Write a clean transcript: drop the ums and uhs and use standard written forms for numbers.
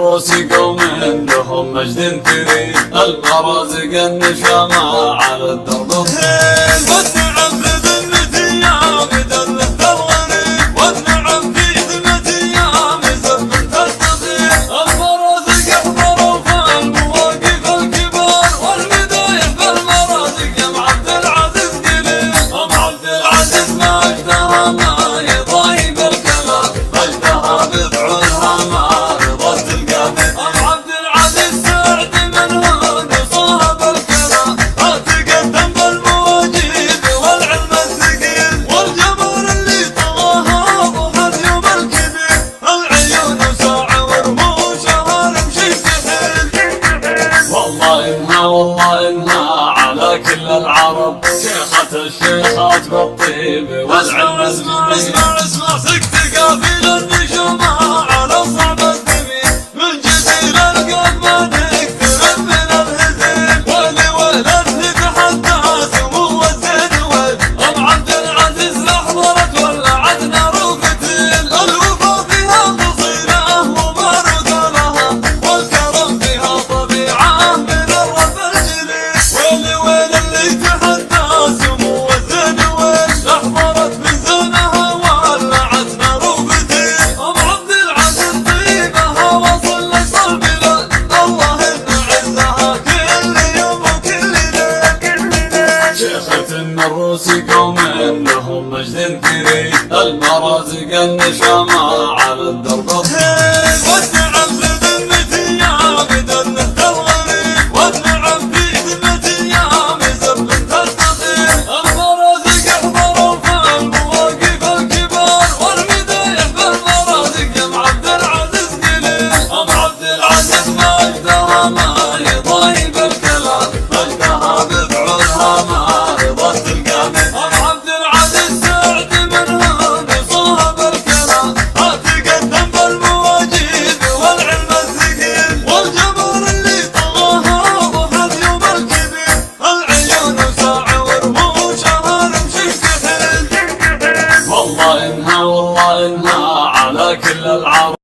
الروس قوم لهم مجد ثري، المرازق النشامة على الدرب الطويل. والنعم في ذمتي يا بدله الغني، والنعم في ذمتي يا مزبط التطير. المرازق احضروا في المواقف الكبار، والمدايح في المرازق يا ام عبد العزيز قليل. ام عبد العزيز ما اجدها ما يضايق الكلام، مجدها بضعونها ما رضت القادر. ام عبد العزيز سعد منها نصاها بالكلام، تقدم بالمواجيب والعلم الثقيل. والجمال اللي طغاها ضحت يوم الكبير، العيون وساعة ورموشها نمشي كحيل. والله إنها على كل العرب شيخة الشيخات بالطيب والعلم. اسمع سكت قافل النجوم على الصعب الثمين، من جزيل القلب نكترب من الهزيل. ولد تحدى سمو الزين ام عبد العزيز احضرت ولعت نار وفتيل. الوفا فيها قصيده وبارك لها، والكرم فيها طبيعه من الرب الجليل. ويل اللي تحدى سمو الزين احضرت بزونها ولعت نار وفتيل. ام عبد العزيز طيبها وصل لصل البلاد، الله ان عزها كل يوم وكل ليل. شيخة الروس قوم لهم مجد ثري، المرازق النشامة على الدرب الطويل. والنعم في ذمتي يا بدله الغني، والنعم في ذمتي يا مزبط التطير. المرازق احضروا في المواقف الكبار، والمدايح في المرازق يا ام عبد العزيز قليل. ام عبد العزيز مجدها ما يضايق الكلام، مجدها بضعونها ما رضت القادر. ام عبد العزيز سعد منها نصاها بالكلام، تقدم بالمواجيب والعلم الثقيل. والجمال اللي طغاها ضحت يوم الكبير، العيون وساعة ورموشها نمشي كحيل. والله إنها على كل العرب